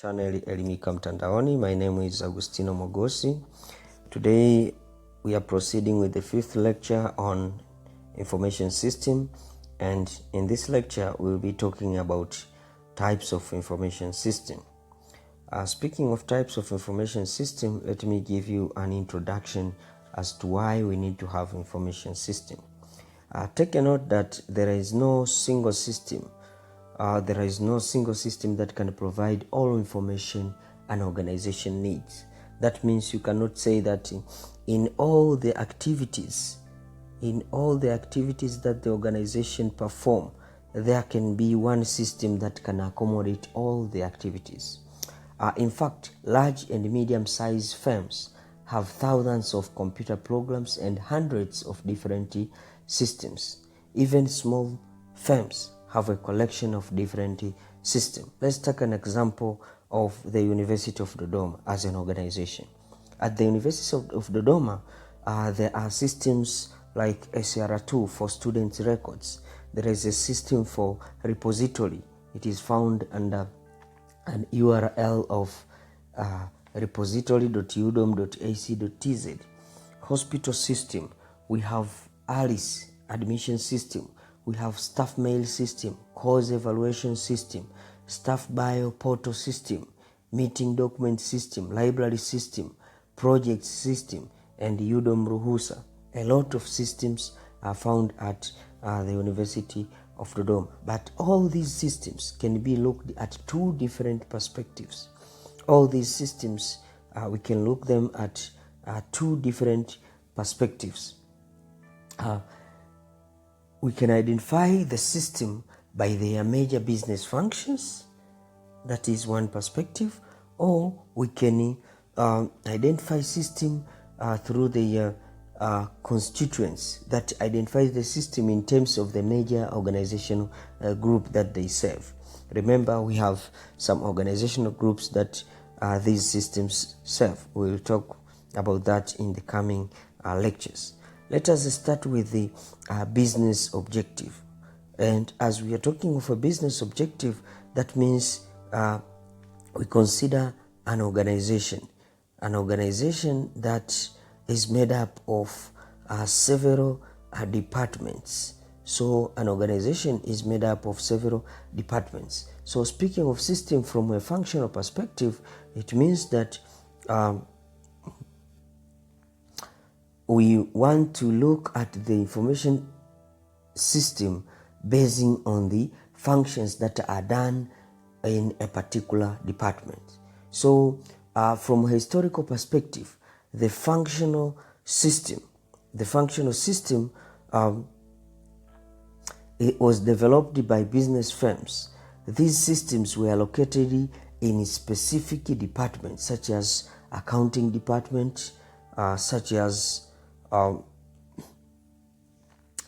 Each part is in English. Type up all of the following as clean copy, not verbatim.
channel Elimika Mtandaoni. My name is Agustino Mogosi. Today we are proceeding with the fifth lecture on information system, and in this lecture we will be talking about types of information system. Speaking of types of information system, let me give you an introduction as to why we need to have information system. Take a note that there is no single system. There is no single system that can provide all information an organization needs. That means you cannot say that in all the activities that the organization perform, there can be one system that can accommodate all the activities. In fact, large and medium-sized firms have thousands of computer programs and hundreds of different systems. Even small firms have a collection of different systems. Let's take an example of the University of Dodoma as an organization. At the University of Dodoma, there are systems like SR2 for students' records. There is a system for repository. It is found under an URL of repository.udom.ac.tz. Hospital system, we have ALICE admission system, we have staff mail system, course evaluation system, staff bio portal system, meeting document system, library system, project system, and UDOM Ruhusa. A lot of systems are found at the University of Dodoma, but all these systems can be looked at two different perspectives. All these systems, we can look them at two different perspectives. We can identify the system by their major business functions. That is one perspective. Or we can identify system through the constituents that identifies the system in terms of the major organizational group that they serve. Remember, we have some organizational groups that these systems serve. We will talk about that in the coming lectures. Let us start with the business objective. And as we are talking of a business objective, that means we consider an organization that is made up of several departments. So an organization is made up of several departments. So speaking of system from a functional perspective, it means that we want to look at the information system basing on the functions that are done in a particular department. So from a historical perspective, the functional system it was developed by business firms. These systems were located in specific departments such as accounting department, such as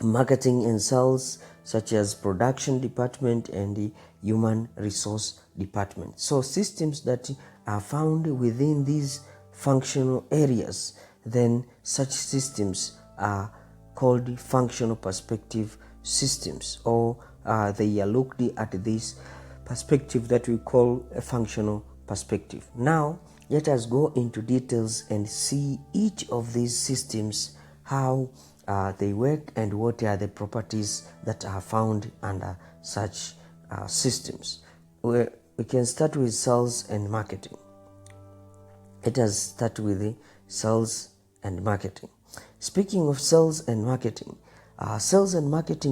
marketing and sales, such as production department, and the human resource department. So systems that are found within these functional areas, then such systems are called functional perspective systems, or they are looked at this perspective that we call a functional perspective. Now let us go into details and see each of these systems, how they work and what are the properties that are found under such systems. We can start with sales and marketing. Let us start with the sales and marketing. Speaking of sales and marketing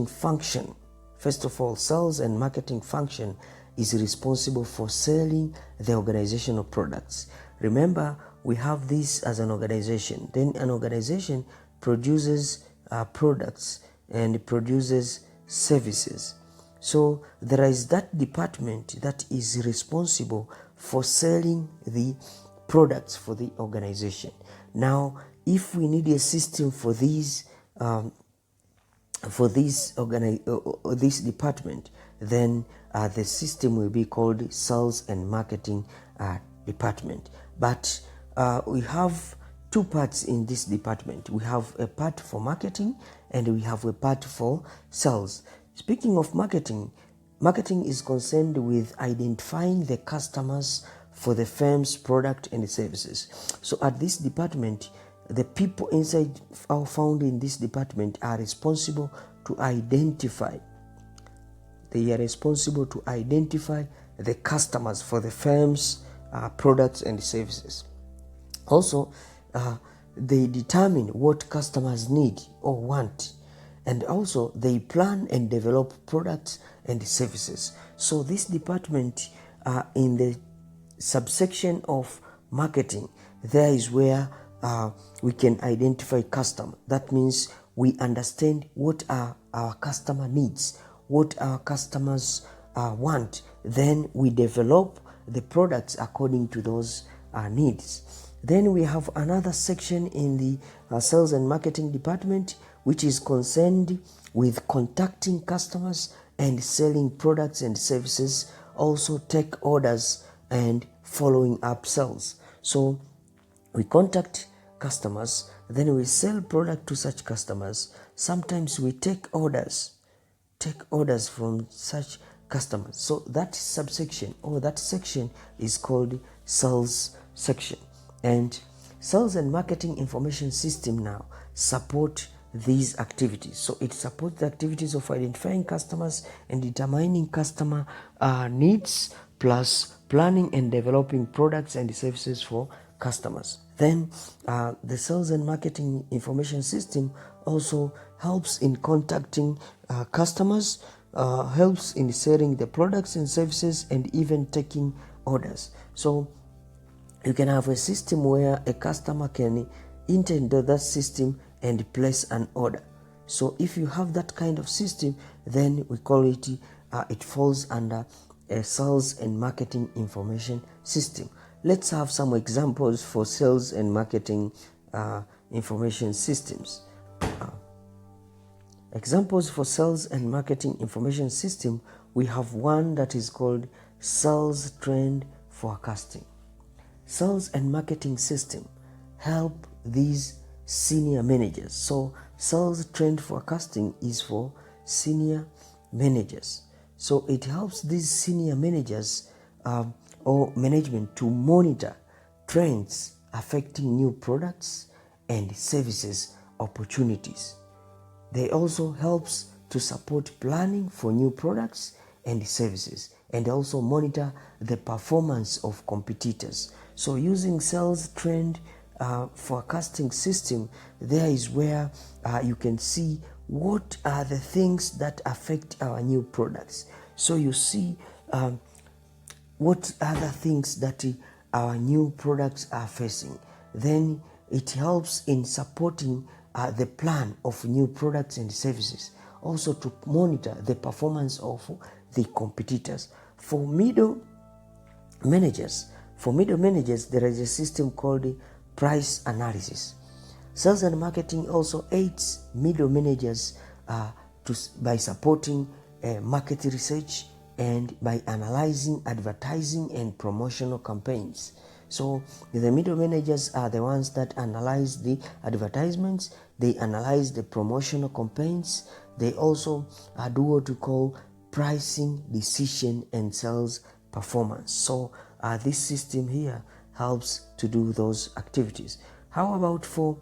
function, first of all, sales and marketing function is responsible for selling the organizational products. Remember, we have this as an organization. Then an organization produces products and produces services. So there is that department that is responsible for selling the products for the organization. Now, if we need a system for this department, then the system will be called sales and marketing department. But we have two parts in this department. We have a part for marketing and we have a part for sales. Speaking of marketing is concerned with identifying the customers for the firm's product and services. So at this department, the people inside or found in this department are responsible to identify. They are responsible to identify the customers for the firm's products and services. Also, they determine what customers need or want, and also they plan and develop products and services. So this department, in the subsection of marketing, there is where we can identify customer. That means we understand what our customer needs, what our customers want. Then we develop the products according to those needs. Then we have another section in the sales and marketing department, which is concerned with contacting customers and selling products and services, also take orders and following up sales. So we contact customers, then we sell product to such customers. Sometimes we take orders from such customers. So that subsection or that section is called sales section. And sales and marketing information system now support these activities. So it supports the activities of identifying customers and determining customer needs, plus planning and developing products and services for customers. Then the sales and marketing information system also helps in contacting customers, helps in selling the products and services, and even taking orders. So you can have a system where a customer can enter into that system and place an order. So if you have that kind of system, then we call it, it falls under a sales and marketing information system. Let's have some examples for sales and marketing information systems. Examples for sales and marketing information system, we have one that is called sales trend forecasting. Sales and marketing system help these senior managers. So sales trend forecasting is for senior managers. So it helps these senior managers or management to monitor trends affecting new products and services opportunities. They also helps to support planning for new products and services, and also monitor the performance of competitors. So using sales trend forecasting system, there is where you can see what are the things that affect our new products. So you see what are the things that our new products are facing. Then it helps in supporting the plan of new products and services, also to monitor the performance of the competitors. For middle managers, there is a system called price analysis. Sales and marketing also aids middle managers by supporting market research and by analyzing advertising and promotional campaigns. So the middle managers are the ones that analyze the advertisements, they analyze the promotional campaigns, they also do what we call pricing, decision, and sales performance. So this system here helps to do those activities. How about for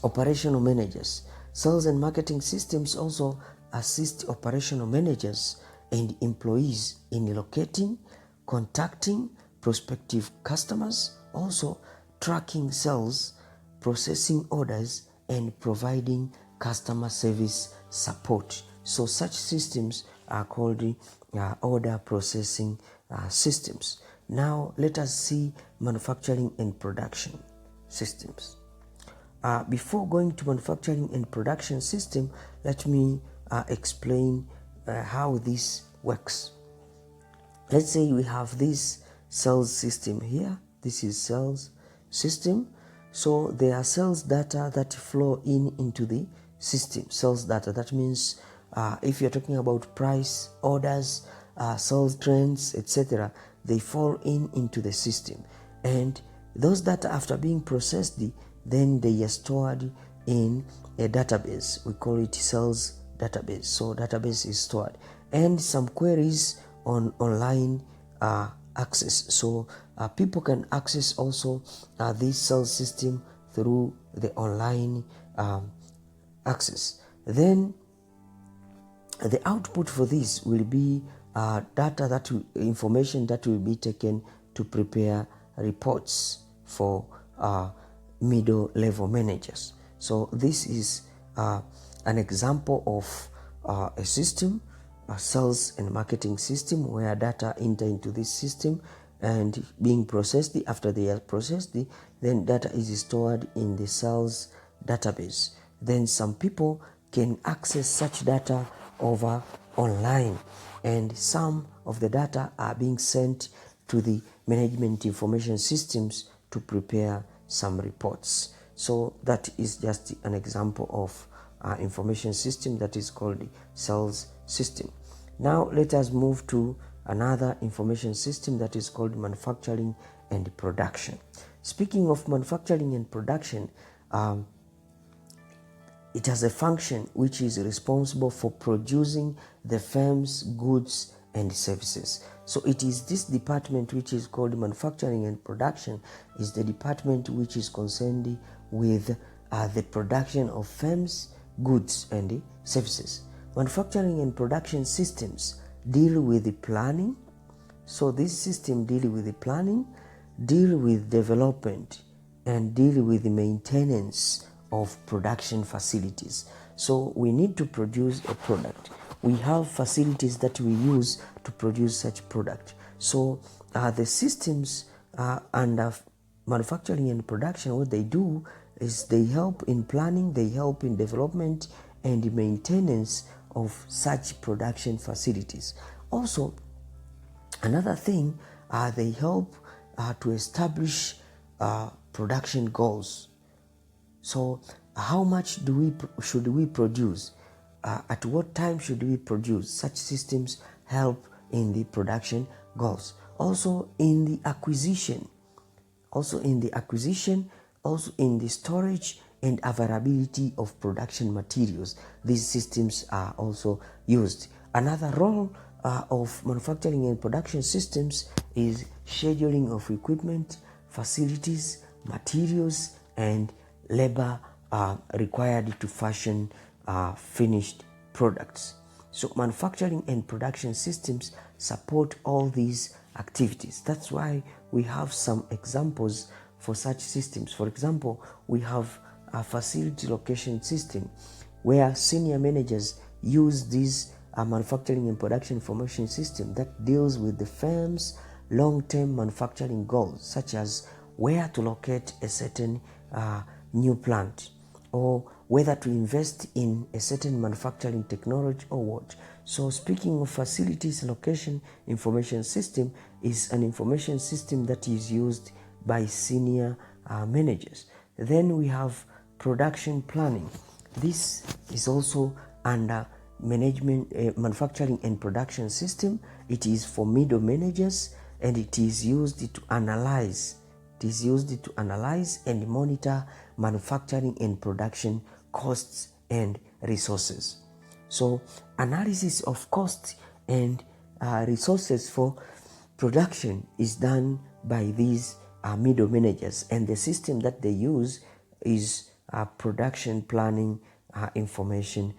operational managers? Sales and marketing systems also assist operational managers and employees in locating, contacting prospective customers, also tracking sales, processing orders, and providing customer service support. So such systems are called order processing systems. Now let us see manufacturing and production systems. Before going to manufacturing and production system, let me explain how this works. Let's say we have this sales system here. This is sales system. So there are sales data that flow into the system. Sales data, that means if you're talking about price, orders, sales trends, etc., they fall into the system. And those data, after being processed, then they are stored in a database. We call it sales database. So database is stored, and some queries online are access. So people can access also this sales system through the online access. Then the output for this will be information that will be taken to prepare reports for middle level managers. So this is an example of a system, a sales and marketing system, where data enter into this system and being processed. After they are processed, then data is stored in the sales database. Then some people can access such data over online, and some of the data are being sent to the management information systems to prepare some reports. So that is just an example of information system that is called the sales system. Now let us move to another information system that is called manufacturing and production. Speaking of manufacturing and production, it has a function which is responsible for producing the firm's goods and services. So it is this department which is called manufacturing and production is the department which is concerned with the production of firms' goods and services. Manufacturing and production systems deal with the planning. So this system deal with the planning, deal with development, and deal with the maintenance of production facilities. So we need to produce a product. We have facilities that we use to produce such product. So the systems under manufacturing and production, what they do is they help in planning, they help in development and maintenance of such production facilities. Also, another thing, they help to establish production goals. So how much should we produce? At what time should we produce? Such systems help in the production goals. Also in the acquisition, also in the storage and availability of production materials. These systems are also used. Another role of manufacturing and production systems is scheduling of equipment, facilities, materials, and labor required to fashion finished products. So manufacturing and production systems support all these activities. That's why we have some examples for such systems. For example, we have a facility location system where senior managers use this manufacturing and production information system that deals with the firm's long-term manufacturing goals, such as where to locate a certain new plant, or whether to invest in a certain manufacturing technology or what. So speaking of facilities location information system is an information system that is used by senior managers. Then we have production planning. This is also under manufacturing and production system. It is for middle managers, and it is used to analyze. It is used to analyze and monitor manufacturing and production costs and resources. So analysis of costs and resources for production is done by these middle managers, and the system that they use is production planning information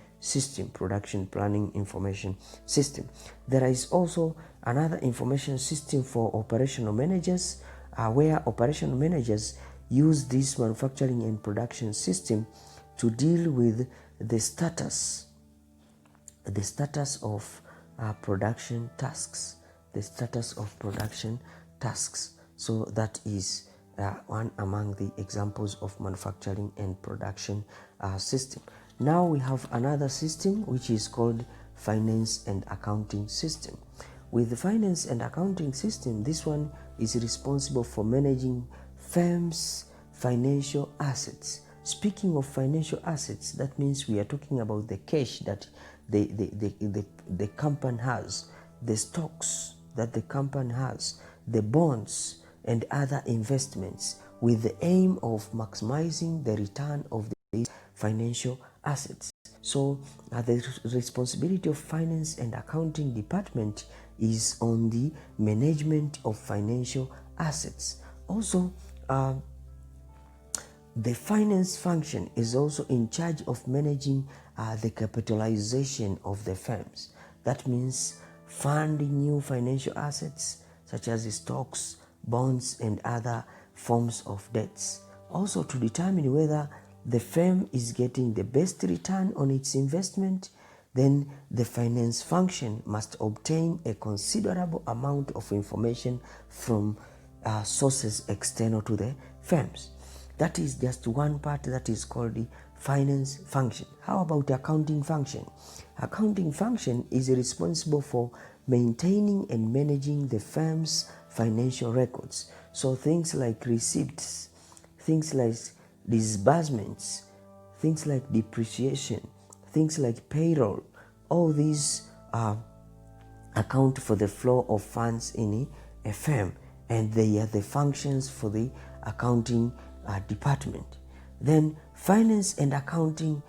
system. There is also another information system for operational managers, where operational managers use this manufacturing and production system to deal with the status of production tasks. So that is one among the examples of manufacturing and production system. Now we have another system which is called finance and accounting system. With the finance and accounting system, this one is responsible for managing firms' financial assets. Speaking of financial assets, that means we are talking about the cash that the company has, the stocks that the company has, the bonds and other investments, with the aim of maximizing the return of these financial assets. So the responsibility of finance and accounting department is on the management of financial assets. Also, the finance function is also in charge of managing the capitalization of the firms. That means funding new financial assets such as stocks, bonds, and other forms of debts. Also, to determine whether the firm is getting the best return on its investment, then the finance function must obtain a considerable amount of information from sources external to the firms. That is just one part that is called the finance function. How about the accounting function? Accounting function is responsible for maintaining and managing the firm's financial records. So things like receipts, things like disbursements, things like depreciation, things like payroll, all these account for the flow of funds in a firm, and they are the functions for the accounting department. Then finance and accounting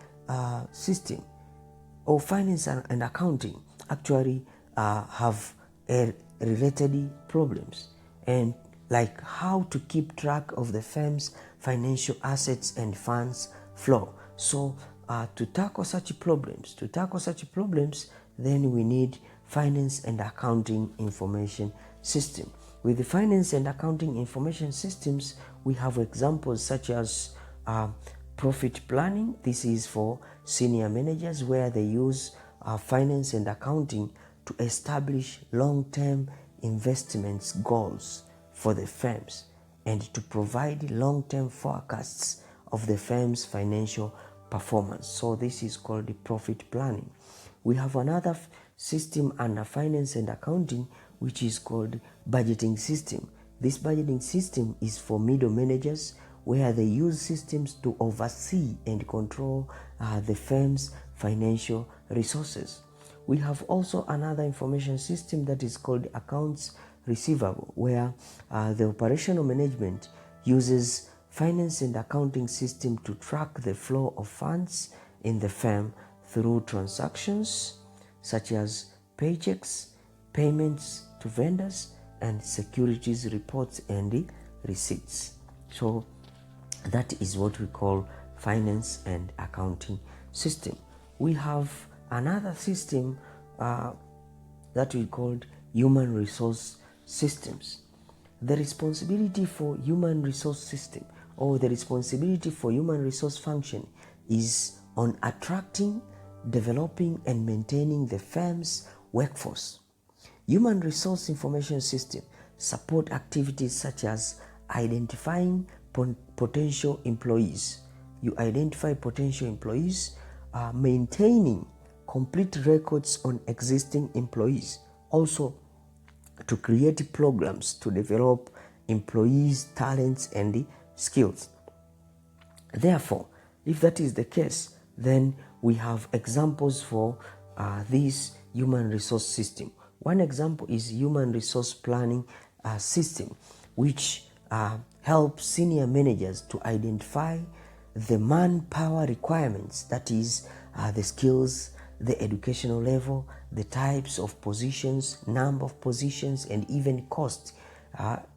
system, or finance and accounting actually have related problems, and like how to keep track of the firm's financial assets and funds flow. So to tackle such problems, then we need finance and accounting information system. With the finance and accounting information systems, we have examples such as profit planning. This is for senior managers, where they use finance and accounting to establish long-term investments goals for the firms and to provide long-term forecasts of the firm's financial performance. So this is called the profit planning. We have another system under finance and accounting, which is called budgeting system. This budgeting system is for middle managers, where they use systems to oversee and control the firm's financial resources. We have also another information system that is called accounts receivable, where the operational management uses finance and accounting system to track the flow of funds in the firm through transactions such as paychecks, payments to vendors, and securities reports and receipts. So that is what we call finance and accounting system. We have another system that we called human resource systems. The responsibility for human resource system, or the responsibility for human resource function, is on attracting, developing, and maintaining the firm's workforce. Human resource information system support activities such as identifying potential employees. You identify potential employees, maintaining complete records on existing employees, also to create programs to develop employees' talents and skills. Therefore, if that is the case, then we have examples for this human resource system. One example is human resource planning system, which helps senior managers to identify the manpower requirements, that is the skills, the educational level, the types of positions, number of positions, and even cost.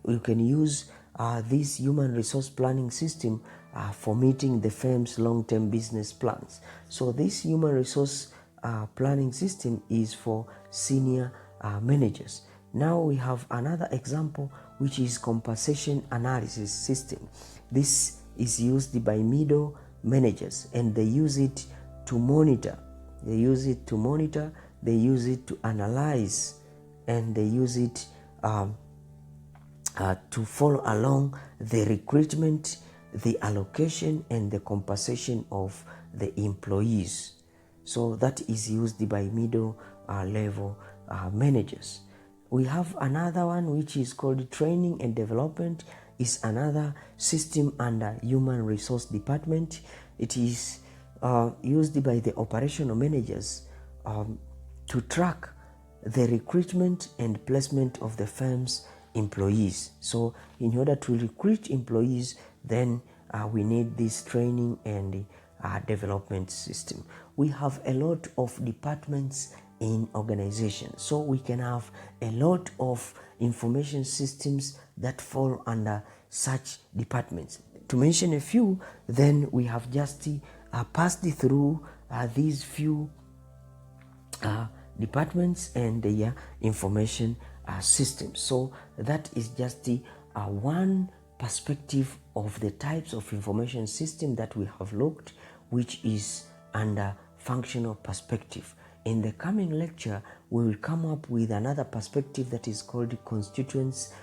You can use this human resource planning system for meeting the firm's long-term business plans. So this human resource planning system is for senior managers. Now we have another example, which is compensation analysis system. This is used by middle managers, and they use it to monitor. They use it to analyze, and they use it to follow along the recruitment, the allocation, and the compensation of the employees. So that is used by middle level managers. We have another one which is called training and development. Is another system under human resource department. It is used by the operational managers to track the recruitment and placement of the firm's employees. So in order to recruit employees, then we need this training and development system. We have a lot of departments in organizations. So we can have a lot of information systems that fall under such departments. To mention a few, then we have just passed through these few departments and their information systems. So that is just one perspective of the types of information system that we have looked, which is under functional perspective. In the coming lecture, we will come up with another perspective that is called the constituency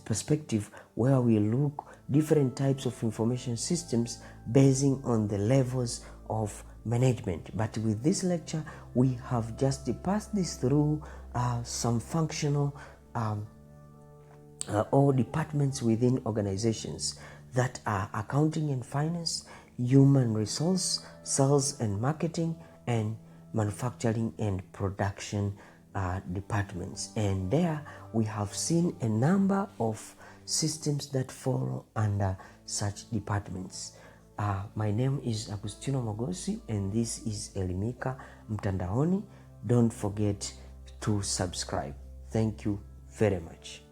perspective, where we look different types of information systems basing on the levels of management. But with this lecture, we have just passed this through some functional or departments within organizations that are accounting and finance, human resource, sales and marketing, and manufacturing and production departments. And there we have seen a number of systems that fall under such departments. My name is Agustino Mogosi, and this is Elimika Mtandaoni. Don't forget to subscribe. Thank you very much.